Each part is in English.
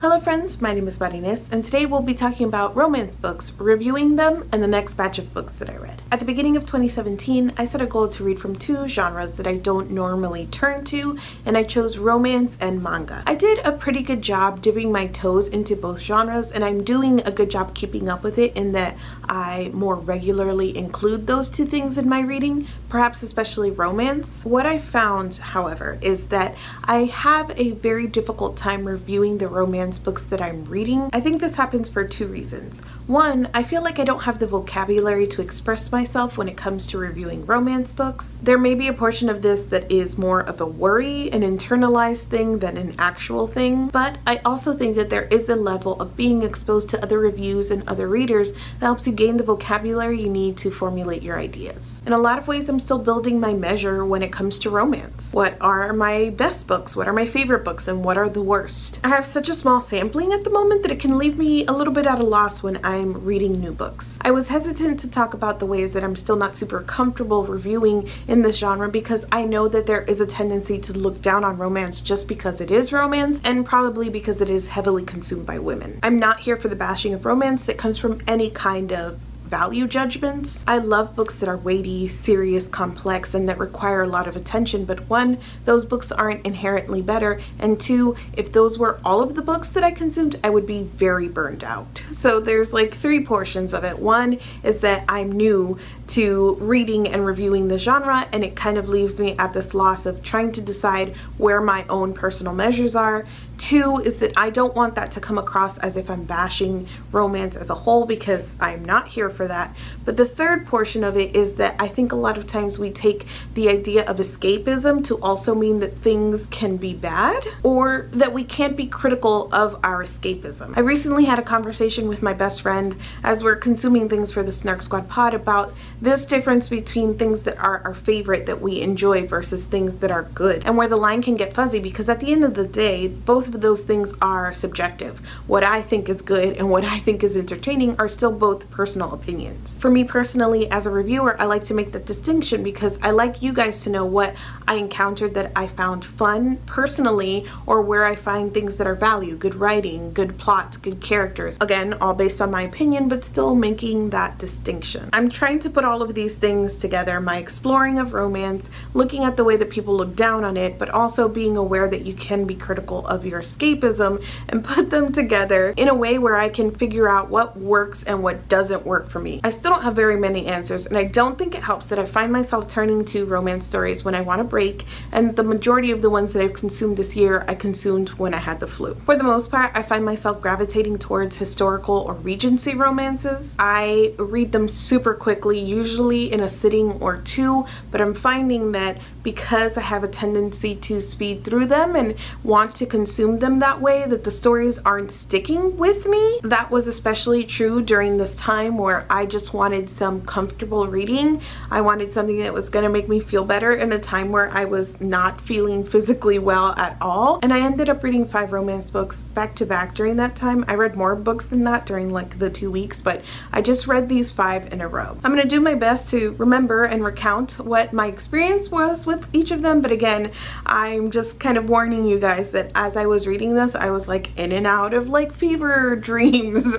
Hello friends, my name is Budiness, and today we'll be talking about romance books, reviewing them, and the next batch of books that I read. At the beginning of 2017, I set a goal to read from two genres that I don't normally turn to, and I chose romance and manga. I did a pretty good job dipping my toes into both genres, and I'm doing a good job keeping up with it in that I more regularly include those two things in my reading, perhaps especially romance. What I found, however, is that I have a very difficult time reviewing the romance books that I'm reading. I think this happens for two reasons. One, I feel like I don't have the vocabulary to express myself when it comes to reviewing romance books. There may be a portion of this that is more of a worry, an internalized thing than an actual thing, but I also think that there is a level of being exposed to other reviews and other readers that helps you gain the vocabulary you need to formulate your ideas. In a lot of ways, I'm still building my measure when it comes to romance. What are my best books? What are my favorite books? And what are the worst? I have such a small sampling at the moment that it can leave me a little bit at a loss when I'm reading new books. I was hesitant to talk about the ways that I'm still not super comfortable reviewing in this genre because I know that there is a tendency to look down on romance just because it is romance and probably because it is heavily consumed by women. I'm not here for the bashing of romance that comes from any kind of value judgments. I love books that are weighty, serious, complex, and that require a lot of attention, but one, those books aren't inherently better, and two, if those were all of the books that I consumed, I would be very burned out. So there's like three portions of it. One is that I'm new to reading and reviewing the genre, and it kind of leaves me at this loss of trying to decide where my own personal measures are. Two is that I don't want that to come across as if I'm bashing romance as a whole, because I'm not here for that. But the third portion of it is that I think a lot of times we take the idea of escapism to also mean that things can be bad, or that we can't be critical of our escapism. I recently had a conversation with my best friend as we're consuming things for the Snark Squad pod about this difference between things that are our favorite that we enjoy versus things that are good, and where the line can get fuzzy, because at the end of the day, both of those things are subjective. What I think is good and what I think is entertaining are still both personal opinions. For me personally, as a reviewer, I like to make that distinction because I like you guys to know what I encountered that I found fun personally, or where I find things that are value, good writing, good plots, good characters. Again, all based on my opinion, but still making that distinction. I'm trying to put all of these things together, my exploring of romance, looking at the way that people look down on it, but also being aware that you can be critical of your escapism, and put them together in a way where I can figure out what works and what doesn't work for me. I still don't have very many answers, and I don't think it helps that I find myself turning to romance stories when I want a break, and the majority of the ones that I've consumed this year I consumed when I had the flu. For the most part, I find myself gravitating towards historical or Regency romances. I read them super quickly, usually in a sitting or two, but I'm finding that because I have a tendency to speed through them and want to consume them that way, that the stories aren't sticking with me. That was especially true during this time where I just wanted some comfortable reading. I wanted something that was going to make me feel better in a time where I was not feeling physically well at all. And I ended up reading 5 romance books back to back during that time. I read more books than that during like the 2 weeks, but I just read these 5 in a row. I'm going to do my best to remember and recount what my experience was with each of them, but again, I'm just kind of warning you guys that as I was reading this, I was like in and out of like fever dreams.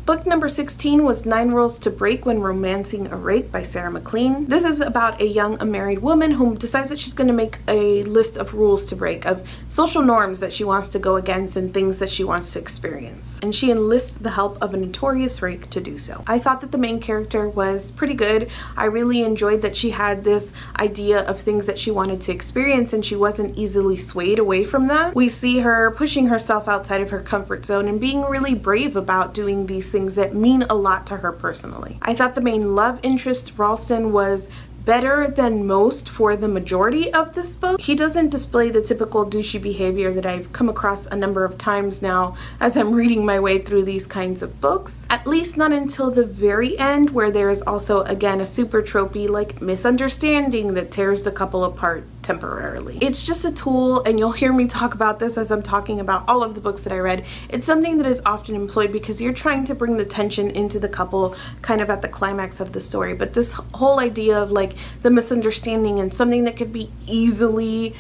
Book number 16 was 9 Rules to Break When Romancing a Rake by Sarah Maclean. This is about a young unmarried woman who decides that she's going to make a list of rules to break, of social norms that she wants to go against and things that she wants to experience. And she enlists the help of a notorious rake to do so. I thought that the main character was pretty good. I really enjoyed that she had this idea of things that she wanted to experience and she wasn't easily swayed away from that. We see her pushing herself outside of her comfort zone and being really brave about doing these things that mean a lot to her personally. I thought the main love interest, Ralston, was better than most for the majority of this book. He doesn't display the typical douchey behavior that I've come across a number of times now as I'm reading my way through these kinds of books. At least not until the very end, where there is also again a super tropey like misunderstanding that tears the couple apart temporarily. It's just a tool, and you'll hear me talk about this as I'm talking about all of the books that I read. It's something that is often employed because you're trying to bring the tension into the couple kind of at the climax of the story, but this whole idea of like the misunderstanding and something that could be easily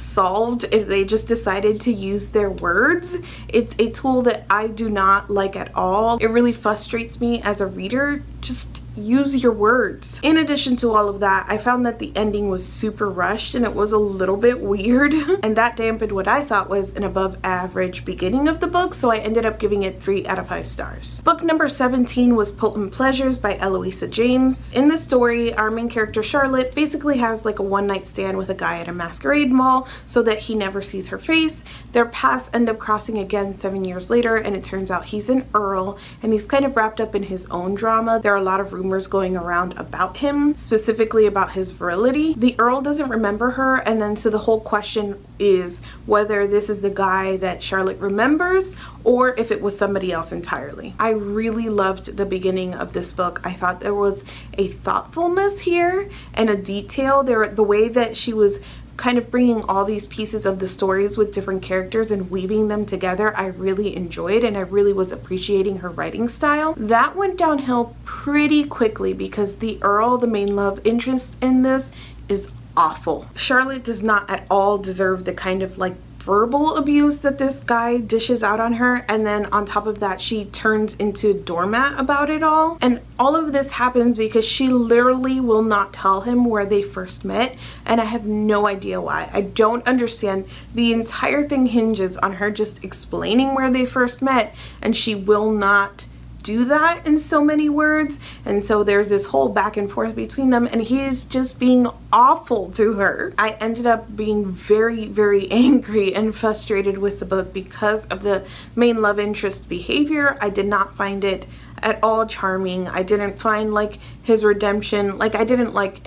solved if they just decided to use their words. It's a tool that I do not like at all. It really frustrates me as a reader. Just use your words. In addition to all of that, I found that the ending was super rushed and it was a little bit weird, and that dampened what I thought was an above average beginning of the book, so I ended up giving it 3 out of 5 stars. Book number 17 was Potent Pleasures by Eloisa James. In this story, our main character Charlotte basically has like a one-night stand with a guy at a masquerade ball so that he never sees her face. Their paths end up crossing again 7 years later, and it turns out he's an earl and he's kind of wrapped up in his own drama. There are a lot of rumors going around about him, specifically about his virility. The earl doesn't remember her, and then so the whole question is whether this is the guy that Charlotte remembers or if it was somebody else entirely. I really loved the beginning of this book. I thought there was a thoughtfulness here and a detail there, the way that she was kind of bringing all these pieces of the stories with different characters and weaving them together. I really enjoyed, and I really was appreciating her writing style. That went downhill pretty quickly because the Earl, the main love interest in this, is awful. Charlotte does not at all deserve the kind of like verbal abuse that this guy dishes out on her, and then on top of that she turns into a doormat about it all. And all of this happens because she literally will not tell him where they first met, and I have no idea why. I don't understand. The entire thing hinges on her just explaining where they first met, and she will not do that in so many words, and so there's this whole back and forth between them, and he's just being awful to her. I ended up being very, very angry and frustrated with the book because of the main love interest behavior. I did not find it at all charming. I didn't find like his redemption, like I didn't like,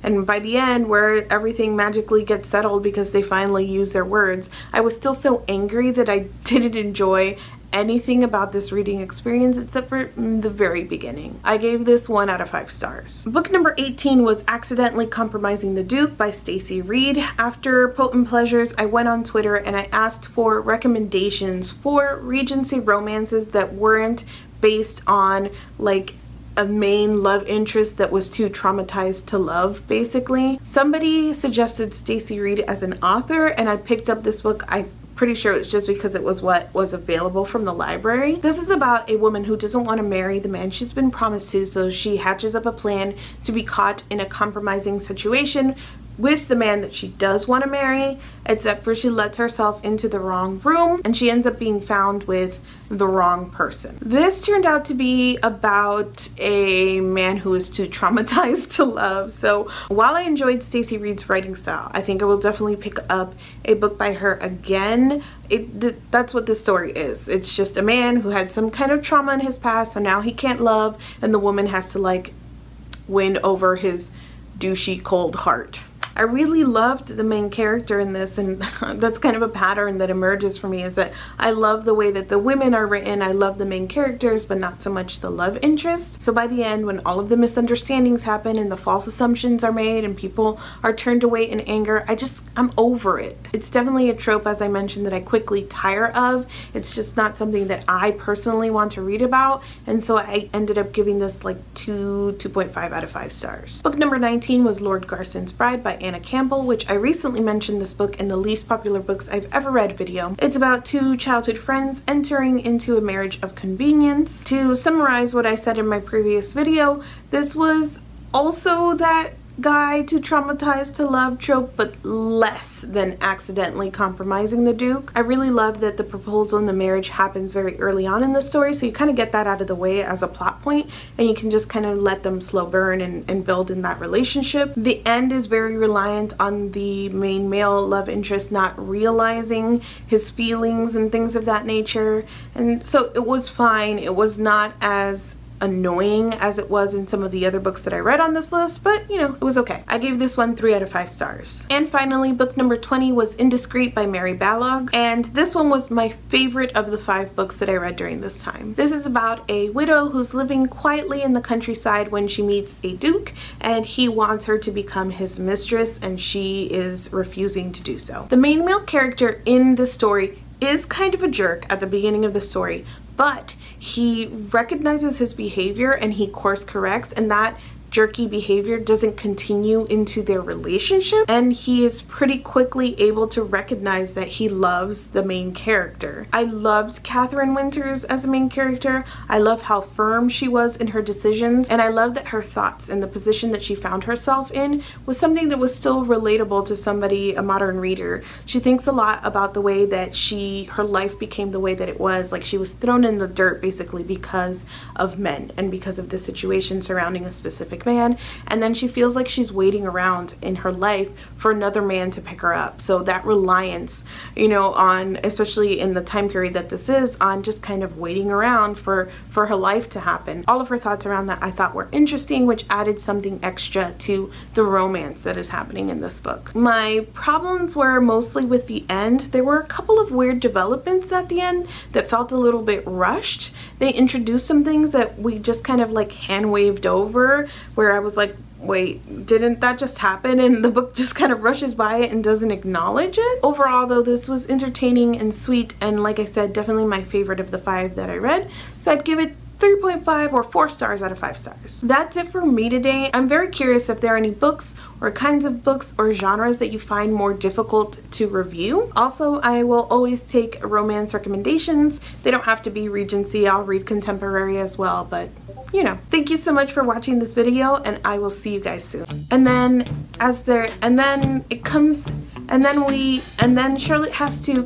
and by the end where everything magically gets settled because they finally use their words, I was still so angry that I didn't enjoy anything about this reading experience except for the very beginning. I gave this 1 out of 5 stars. Book number 18 was Accidentally Compromising the Duke by Stacey Reid. After Potent Pleasures, I went on Twitter and I asked for recommendations for Regency romances that weren't based on like a main love interest that was too traumatized to love, basically. Somebody suggested Stacey Reid as an author, and I picked up this book. I'm pretty sure it's just because it was what was available from the library. This is about a woman who doesn't want to marry the man she's been promised to, so she hatches up a plan to be caught in a compromising situation with the man that she does want to marry, except for she lets herself into the wrong room and she ends up being found with the wrong person. This turned out to be about a man who is too traumatized to love. So while I enjoyed Stacey Reid's writing style, I think I will definitely pick up a book by her again. That's what this story is. It's just a man who had some kind of trauma in his past, so now he can't love, and the woman has to like win over his douchey cold heart. I really loved the main character in this, and that's kind of a pattern that emerges for me, is that I love the way that the women are written. I love the main characters, but not so much the love interest. So by the end, when all of the misunderstandings happen and the false assumptions are made and people are turned away in anger, I'm over it. It's definitely a trope, as I mentioned, that I quickly tire of. It's just not something that I personally want to read about, and so I ended up giving this like 2.5 out of 5 stars. Book number 19 was Lord Garson's Bride by Campbell, which I recently mentioned this book in the least popular books I've ever read video. It's about 2 childhood friends entering into a marriage of convenience. To summarize what I said in my previous video, this was also that guy too traumatized to love trope, but less than Accidentally Compromising the Duke. I really love that the proposal and the marriage happens very early on in the story, so you kind of get that out of the way as a plot point, and you can just kind of let them slow burn and build in that relationship. The end is very reliant on the main male love interest not realizing his feelings and things of that nature, and so it was fine. It was not as annoying as it was in some of the other books that I read on this list, but you know, it was okay. I gave this one 3 out of 5 stars. And finally, book number 20 was Indiscrete by Bahlogh, and this one was my favorite of the 5 books that I read during this time. This is about a widow who's living quietly in the countryside when she meets a duke, and he wants her to become his mistress, and she is refusing to do so. The main male character in this story is kind of a jerk at the beginning of the story, but he recognizes his behavior and he course corrects, and that jerky behavior doesn't continue into their relationship, and he is pretty quickly able to recognize that he loves the main character. I loved Catherine Winters as a main character. I love how firm she was in her decisions, and I love that her thoughts and the position that she found herself in was something that was still relatable to somebody, a modern reader. She thinks a lot about the way that her life became the way that it was, like she was thrown in the dirt basically because of men and because of the situation surrounding a specific man, and then she feels like she's waiting around in her life for another man to pick her up. So that reliance, you know, on, especially in the time period that this is, on just kind of waiting around for her life to happen. All of her thoughts around that I thought were interesting, which added something extra to the romance that is happening in this book. My problems were mostly with the end. There were a couple of weird developments at the end that felt a little bit rushed. They introduced some things that we just kind of like hand waved over, where I was like, wait, didn't that just happen? And the book just kind of rushes by it and doesn't acknowledge it. Overall though, this was entertaining and sweet, and like I said, definitely my favorite of the 5 that I read. So I'd give it 3.5 or 4 stars out of 5 stars. That's it for me today. I'm very curious if there are any books or kinds of books or genres that you find more difficult to review. Also, I will always take romance recommendations. They don't have to be Regency. I'll read contemporary as well, but you know. Thank you so much for watching this video, and I will see you guys soon. And then Charlotte has to